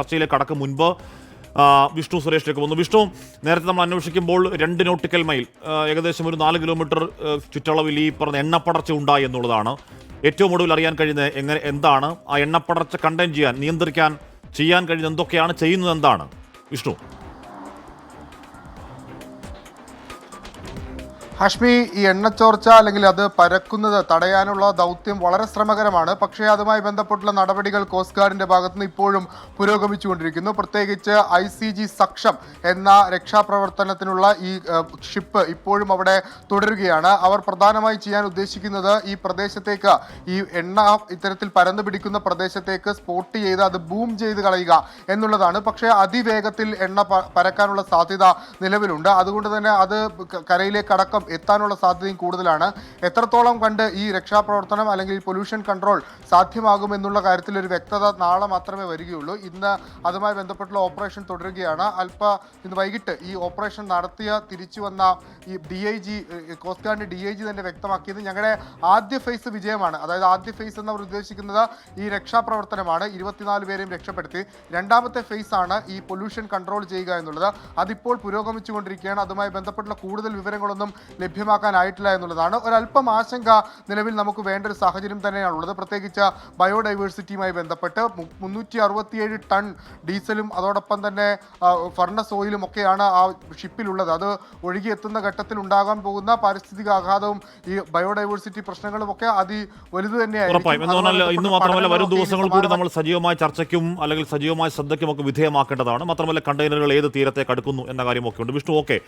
ചർച്ചയിലേക്ക് കടക്കും മുൻപ് വിഷ്ണു സുരേഷിലേക്ക് വന്നു. വിഷ്ണു, നേരത്തെ നമ്മൾ അന്വേഷിക്കുമ്പോൾ 2 നോട്ടിക്കൽ മൈൽ ഏകദേശം ഒരു 4 കിലോമീറ്റർ ചുറ്റളവിൽ ഈ പറഞ്ഞ എണ്ണപ്പടർച്ച ഉണ്ടായി എന്നുള്ളതാണ് ഏറ്റവും ഒടുവിൽ അറിയാൻ കഴിയുന്നത്. എന്താണ് ആ എണ്ണപ്പടർച്ച കണ്ടെയ്ൻ ചെയ്യാൻ, നിയന്ത്രിക്കാൻ ചെയ്യാൻ കഴിയുന്നത്, എന്തൊക്കെയാണ് ചെയ്യുന്നത്, എന്താണ് വിഷ്ണു? ഹാഷ്മി, ഈ എണ്ണച്ചോർച്ച അല്ലെങ്കിൽ അത് പരക്കുന്നത് തടയാനുള്ള ദൗത്യം വളരെ ശ്രമകരമാണ്. പക്ഷേ അതുമായി ബന്ധപ്പെട്ടുള്ള നടപടികൾ കോസ്റ്റ് ഗാർഡിന്റെ ഭാഗത്തുനിന്ന് ഇപ്പോഴും പുരോഗമിച്ചുകൊണ്ടിരിക്കുന്നു. പ്രത്യേകിച്ച് ICG സക്ഷം എന്ന രക്ഷാപ്രവർത്തനത്തിനുള്ള ഈ ഷിപ്പ് ഇപ്പോഴും അവിടെ തുടരുകയാണ്. അവർ പ്രധാനമായി ചെയ്യാൻ ഉദ്ദേശിക്കുന്നത് ഈ പ്രദേശത്തേക്ക്, ഈ എണ്ണ ഇത്തരത്തിൽ പരന്നു പിടിക്കുന്ന പ്രദേശത്തേക്ക് സ്പോട്ട് ചെയ്ത് അത് ബൂം ചെയ്ത് കളയുക എന്നുള്ളതാണ്. പക്ഷേ അതിവേഗത്തിൽ എണ്ണ പരക്കാനുള്ള സാധ്യത നിലവിലുണ്ട്. അതുകൊണ്ട് തന്നെ അത് കരയിലേക്കടക്കം എത്താനുള്ള സാധ്യതയും കൂടുതലാണ്. എത്രത്തോളം കണ്ട് ഈ രക്ഷാപ്രവർത്തനം അല്ലെങ്കിൽ പൊല്യൂഷൻ കൺട്രോൾ സാധ്യമാകുമെന്നുള്ള കാര്യത്തിൽ ഒരു വ്യക്തത നാളെ മാത്രമേ വരികയുള്ളൂ. ഇന്ന് അതുമായി ബന്ധപ്പെട്ടുള്ള ഓപ്പറേഷൻ തുടരുകയാണ്. ഇന്ന് വൈകിട്ട് ഈ ഓപ്പറേഷൻ തിരിച്ചു വന്ന ഈ DIG, കോസ്റ്റ് ഗാർഡിന്റെ DIG തന്നെ വ്യക്തമാക്കിയത് ഞങ്ങളുടെ ആദ്യ ഫേസ് വിജയമാണ്. അതായത് ആദ്യ ഫേസ് എന്നവർ ഉദ്ദേശിക്കുന്നത് ഈ രക്ഷാപ്രവർത്തനമാണ്. 24 പേരെയും രക്ഷപ്പെടുത്തി. രണ്ടാമത്തെ ഫേസ് ആണ് ഈ പൊല്യൂഷൻ കൺട്രോൾ ചെയ്യുക എന്നുള്ളത്. അതിപ്പോൾ പുരോഗമിച്ചുകൊണ്ടിരിക്കുകയാണ്. അതുമായി ബന്ധപ്പെട്ടുള്ള കൂടുതൽ വിവരങ്ങളൊന്നും ലഭ്യമാക്കാനായിട്ടില്ല എന്നുള്ളതാണ്. ഒരല്പം ആശങ്ക നിലവിൽ നമുക്ക് വേണ്ട ഒരു സാഹചര്യം തന്നെയാണുള്ളത്. പ്രത്യേകിച്ച് ബയോഡൈവേഴ്സിറ്റിയുമായി ബന്ധപ്പെട്ട് 367 ടൺ ഡീസലും അതോടൊപ്പം തന്നെ ഫർണസ് ഓയിലും ഒക്കെയാണ് ആ ഷിപ്പിലുള്ളത്. അത് ഒഴുകിയെത്തുന്ന ഘട്ടത്തിൽ ഉണ്ടാകാൻ പോകുന്ന പാരിസ്ഥിതിക ആഘാതവും ഈ ബയോഡൈവേഴ്സിറ്റി പ്രശ്നങ്ങളും ഒക്കെ വലുത് തന്നെയായിരിക്കും. ഇന്ന് മാത്രമല്ല, വരും ദിവസങ്ങൾ കൂടി നമ്മൾ സജീവമായ ചർച്ചയ്ക്കും അല്ലെങ്കിൽ സജീവമായ ശ്രദ്ധയ്ക്കും ഒക്കെ വിധേയമാക്കേണ്ടതാണ്. മാത്രമല്ല, കണ്ടെയ്നറുകൾ ഏത് തീരത്തേക്ക് അടുക്കുന്നു എന്ന കാര്യമൊക്കെ ഉണ്ട്. വിഷ്ണു, ഓക്കെ.